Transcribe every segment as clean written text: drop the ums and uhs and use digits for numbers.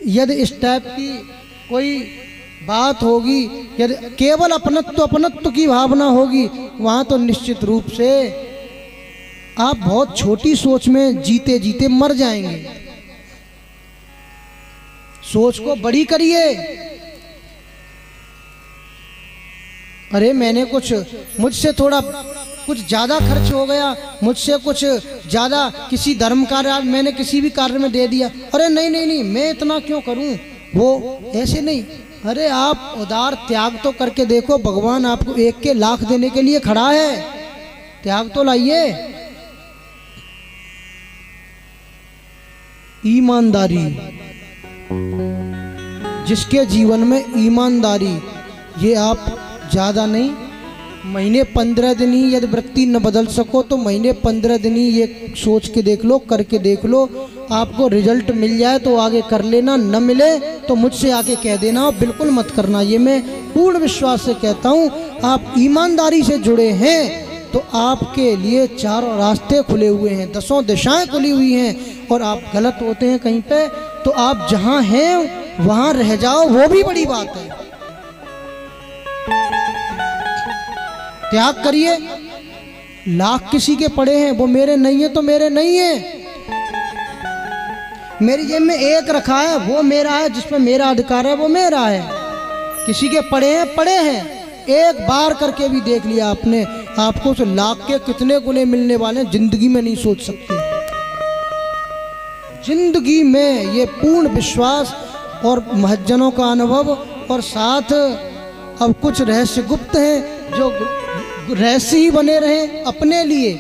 यदि इस टाइप की कोई बात होगी, यदि केवल अपनत्व की भावना होगी, वहाँ तो निश्चित रूप से आप बहुत छोटी सोच में जीते जीते मर जाएंगे। सोच को बड़ी करिए। अरे मैंने मुझसे थोड़ा कुछ ज़्यादा खर्च हो गया, मुझसे कुछ ज़्यादा किसी धर्म कार्य मैंने किसी भी कार्य में दे दिया, अरे नहीं नहीं नहीं मैं इतना क्यों करूं, वो ऐसे नहीं। अरे आप उदार त्याग तो करके देखो, भगवान आपको 1 के लाख देने के लिए खड़ा है, त्याग तो लाइए। ईमानदारी, जिसके जीवन में ईमानदारी, ये आप ज़्यादा नहीं, महीने 15 दिन ही यदि वृत्ति न बदल सको तो महीने 15 दिन ही ये सोच के देख लो, करके देख लो, आपको रिजल्ट मिल जाए तो आगे कर लेना, न मिले तो मुझसे आके कह देना, बिल्कुल मत करना। ये मैं पूर्ण विश्वास से कहता हूँ। आप ईमानदारी से जुड़े हैं तो आपके लिए चारों रास्ते खुले हुए हैं, 10 दिशाएं खुली हुई हैं। और आप गलत होते हैं कहीं पे तो आप जहाँ हैं वहाँ रह जाओ, वो भी बड़ी बात है। त्याग करिए। लाख किसी के पड़े हैं, वो मेरे नहीं है तो मेरे नहीं है। मेरी जेब में 1 रखा है, वो मेरा है, जिसमें मेरा अधिकार है वो मेरा है। किसी के पड़े हैं, पड़े हैं। एक बार करके भी देख लिया आपने, आपको उस लाख के कितने गुने मिलने वाले हैं जिंदगी में नहीं सोच सकते। जिंदगी में ये पूर्ण विश्वास और महज्जनों का अनुभव, और साथ अब कुछ रहस्य गुप्त हैं जो रहस्य ही बने रहे अपने लिए,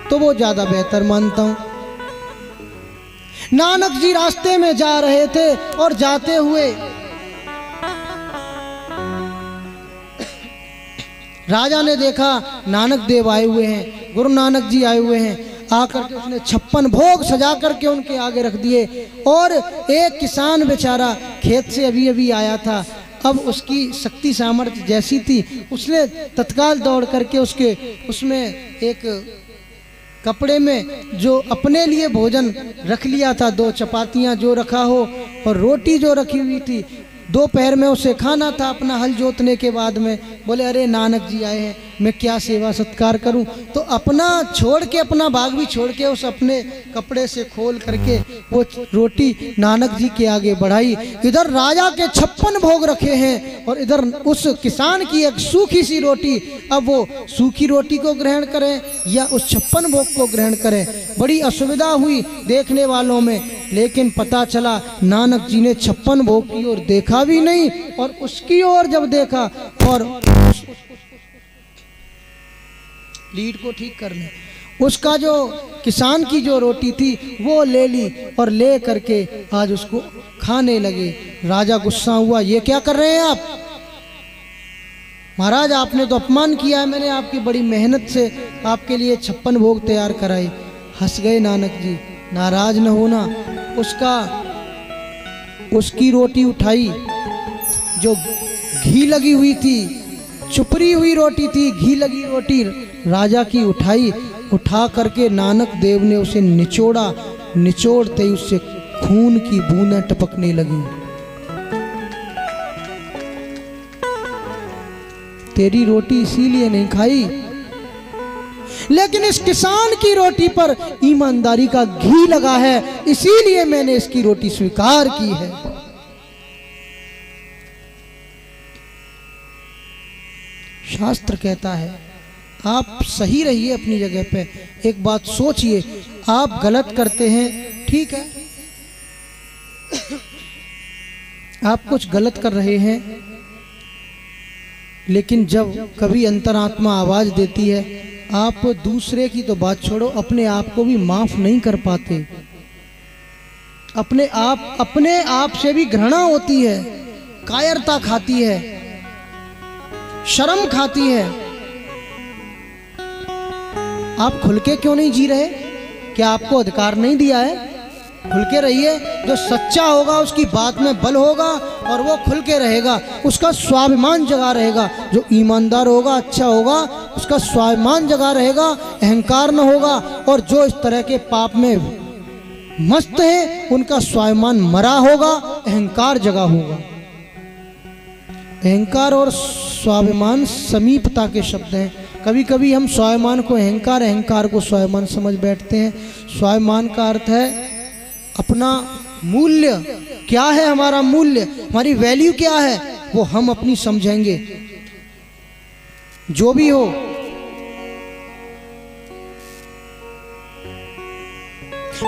तो वो ज्यादा बेहतर मानता हूं। नानक जी रास्ते में जा रहे थे और जाते हुए राजा ने देखा नानक देव आए हुए हैं, गुरु नानक जी आए हुए हैं। आकर के उसने 56 भोग सजा करके उनके आगे रख दिए। और एक किसान बेचारा खेत से अभी अभी आया था, अब उसकी शक्ति सामर्थ्य जैसी थी, उसने तत्काल दौड़ करके उसमें एक कपड़े में जो अपने लिए भोजन रख लिया था, 2 चपातियाँ जो रखा हो और रोटी जो रखी हुई थी, दोपहर में उसे खाना था अपना हल जोतने के बाद में। बोले अरे नानक जी आए हैं, मैं क्या सेवा सत्कार करूं। तो अपना छोड़ के, अपना भाग भी छोड़ के उस अपने कपड़े से खोल करके वो रोटी नानक जी के आगे बढ़ाई। इधर राजा के 56 भोग रखे हैं और इधर उस किसान की एक सूखी सी रोटी। अब वो सूखी रोटी को ग्रहण करें या उस 56 भोग को ग्रहण करें, बड़ी असुविधा हुई देखने वालों में। लेकिन पता चला नानक जी ने 56 भोग की ओर देखा भी नहीं, और उसकी ओर जब देखा और लीड को ठीक कर ले, उसका जो किसान की जो रोटी थी वो ले ली और ले करके आज उसको खाने लगे। राजा गुस्सा हुआ, ये क्या कर रहे हैं आप महाराज, आपने तो अपमान किया है, मैंने आपकी बड़ी मेहनत से आपके लिए 56 भोग तैयार कराए। हंस गए नानक जी, नाराज न होना। उसकी रोटी उठाई जो घी लगी हुई थी, चुपड़ी हुई रोटी थी, घी लगी रोटी राजा की उठाई। उठा करके नानक देव ने उसे निचोड़ा, निचोड़ते ही उससे खून की बूंदें टपकने लगी। तेरी रोटी इसीलिए नहीं खाई, लेकिन इस किसान की रोटी पर ईमानदारी का घी लगा है, इसीलिए मैंने इसकी रोटी स्वीकार की है। शास्त्र कहता है आप सही रहिए अपनी जगह पे। एक बात सोचिए, आप गलत करते हैं, ठीक है, आप कुछ गलत कर रहे हैं, लेकिन जब कभी अंतरात्मा आवाज देती है, आप दूसरे की तो बात छोड़ो, अपने आप को भी माफ नहीं कर पाते। अपने आप से भी घृणा होती है, कायरता खाती है, शर्म खाती है। आप खुल के क्यों नहीं जी रहे? क्या आपको अधिकार नहीं दिया है? खुल के रहिए। जो सच्चा होगा उसकी बात में बल होगा और वो खुल के रहेगा, उसका स्वाभिमान जगा रहेगा। जो ईमानदार होगा, अच्छा होगा, उसका स्वाभिमान जगा रहेगा, अहंकार न होगा। और जो इस तरह के पाप में मस्त हैं उनका स्वाभिमान मरा होगा, अहंकार जगा होगा। अहंकार और स्वाभिमान समीपता के शब्द हैं। कभी कभी हम स्वाभिमान को अहंकार, अहंकार को स्वाभिमान समझ बैठते हैं। स्वाभिमान का अर्थ है अपना मूल्य, क्या है हमारा मूल्य, हमारी वैल्यू क्या है, वो हम अपनी समझेंगे। जो भी हो,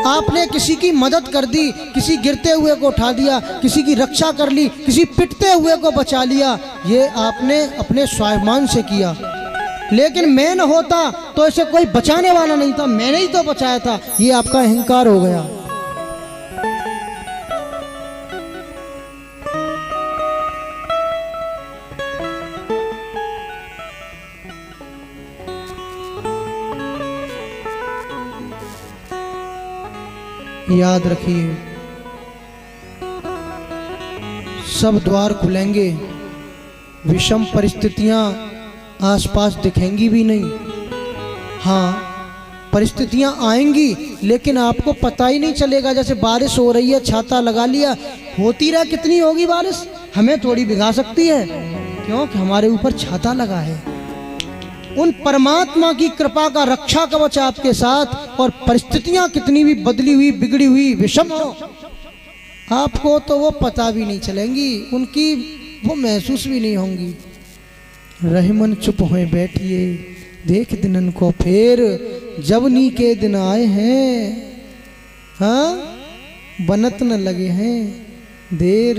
आपने किसी की मदद कर दी, किसी गिरते हुए को उठा दिया, किसी की रक्षा कर ली, किसी पिटते हुए को बचा लिया, ये आपने अपने स्वाभिमान से किया। लेकिन मैं न होता तो ऐसे कोई बचाने वाला नहीं था, मैंने ही तो बचाया था, ये आपका अहंकार हो गया। याद रखिए, सब द्वार खुलेंगे, विषम परिस्थितियां आसपास दिखेंगी भी नहीं। हाँ, परिस्थितियां आएंगी लेकिन आपको पता ही नहीं चलेगा। जैसे बारिश हो रही है, छाता लगा लिया, होती रहा कितनी होगी बारिश, हमें थोड़ी भिगा सकती है, क्योंकि हमारे ऊपर छाता लगा है। उन परमात्मा की कृपा का रक्षा कवच आपके साथ, और परिस्थितियां कितनी भी बदली हुई, बिगड़ी हुई, विषम हो, आपको तो वो पता भी नहीं चलेंगी, उनकी वो महसूस भी नहीं होंगी। रहमन चुप हुए बैठिए, देख दिनन को फेर, जब नी के दिन आए हैं, हाँ बनत न लगे हैं देर।